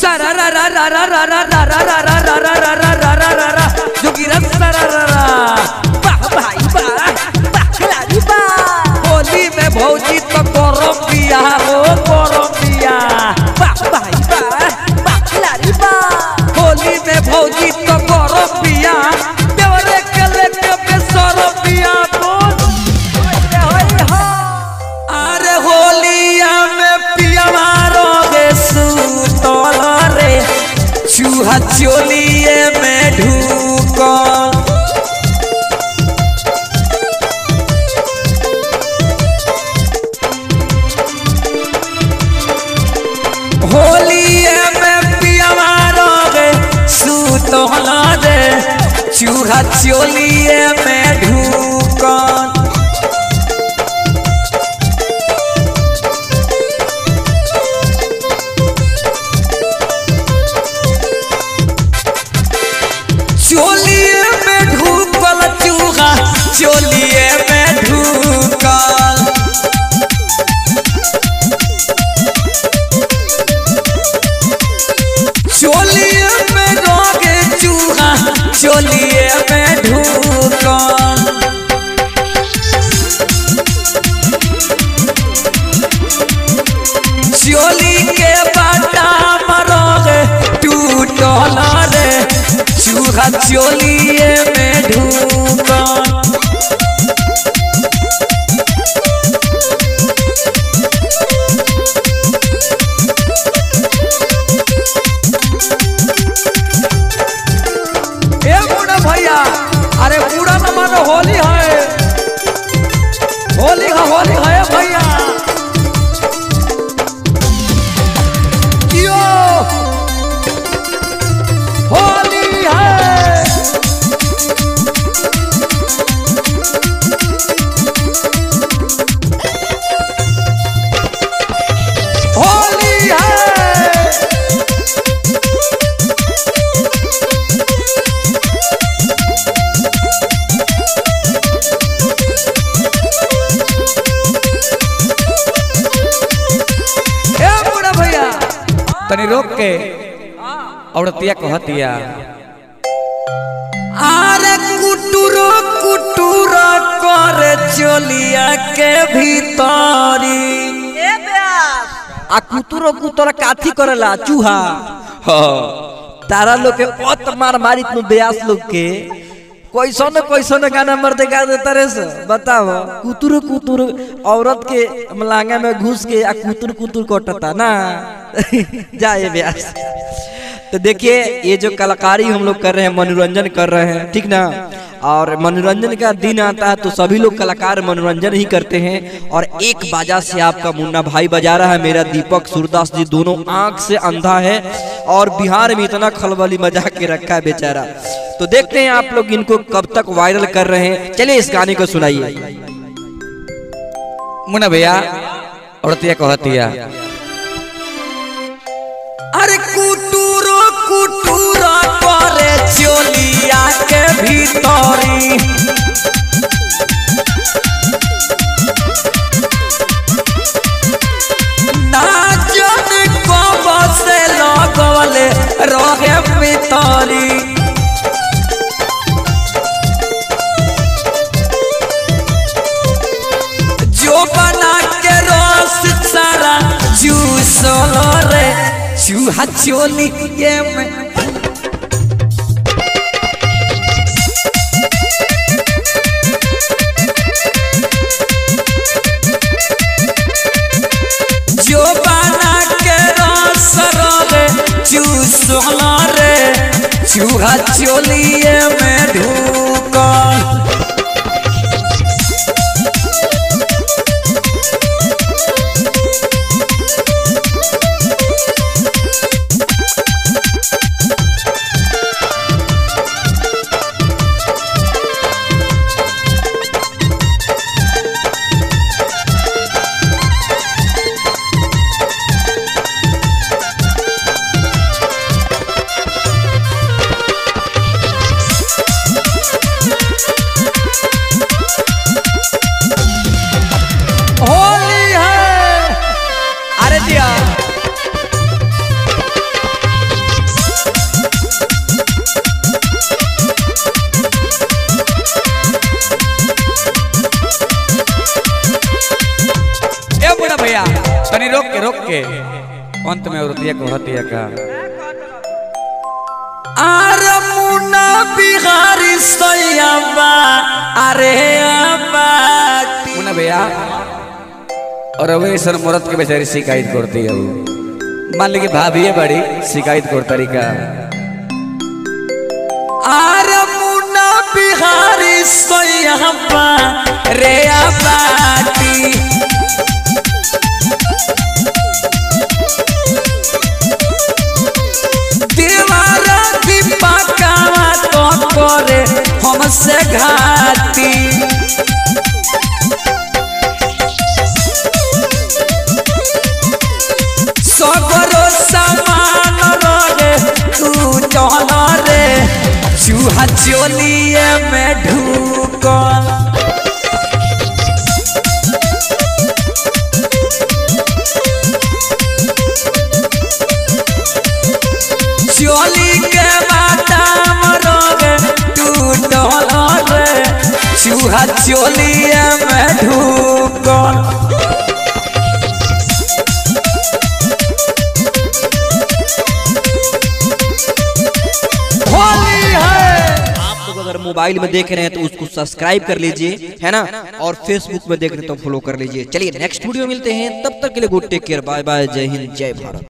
सारा रा रा रा रा रा रा रा रा रा रा रा रा रा रा रा रा रा जोगिरा सारा रा रा वाह भाई वाह खिलाड़ी वाह होली में भौजी तो गरम पिया हो गरम पिया वाह भाई वाह खिलाड़ी वाह होली में भौजी तो गरम पिया देवरे के लेके बेसरम पिया अरे होलिया में पिया मारो बेसूतल रे चूहा चोलिए में ढूकल होलिए में पिया मारो बेसूतल रे चूहा चोलिए में ढूकल चोलिए में ढूकल चूहा चोलिए में ढूकल चोलिए में रोगे चूहा चोलिए में ढूकल चोली के बाटा मरोगे टूटल रे चूहा चोलिए में ढूकल ए बूढ़ा भैया अरे बूढ़ा न मानो होली है भैया यो होली है होली है तनी रोक के औरतिया कहतिया अरे कुटुरो कुटुरो करे चोलिया के भीतरी ए ब्यास आ कुटुरो कुटुरो काठी करेला चूहा तारा लोग के ओत मार मारी तू ब्यास लोग के कैसन गाना मर्दे गा देता रे से बताओ कुतुर कुतुर औरत के मलांगा में घुस के आ कुतुर कुतुर कटता ना जाए ब्यास। तो देखिए ये जो कलाकारी हम लोग कर रहे हैं मनोरंजन कर रहे हैं ठीक ना, और मनोरंजन का दिन आता है तो सभी लोग कलाकार मनोरंजन ही करते हैं। और एक बाजा से आपका मुन्ना भाई बजा रहा है, मेरा दीपक सूरदास जी दोनों आंख से अंधा है और बिहार में इतना खलबली मजा के रखा है बेचारा। तो देखते हैं आप लोग इनको कब तक वायरल कर रहे हैं। चलिए इस गाने को सुनाइए। मुन्ना भैया औरतिया कहतिया अरे कुटुरो कुटुरो करे चोलिया के भीतरी ना जाने कब से लगवले रहे भीतरी, जो बना के रस सारा जूस रे चूहा चोली में जो बना के रस रे जूस रे चूहा चोली में ढूकल। रोक के अंत में औरतिया कहतिया का अरे मुन्ना बिहारी सैयाबा अरे मुन्ना भैया और वैसे मरद के बेचारी शिकायत करती है मान ली कि भाभी है बड़ी शिकायत कर तरीका अरे मुन्ना बिहारी सैयाबा रे बाटी दीवारा दीपकावा तो करे हमसे घाटी सगरो सामान रे तू चल रे चूहा चोलिए में ढूकल चोली के बादाम रे टूटल रे चूहा चोलिए में ढूकल अगर मोबाइल में देख रहे हैं तो उसको सब्सक्राइब कर लीजिए है ना और फेसबुक में देख रहे हैं तो फॉलो कर लीजिए। चलिए नेक्स्ट वीडियो मिलते हैं, तब तक के लिए good take care, bye bye, जय हिंद जय भारत।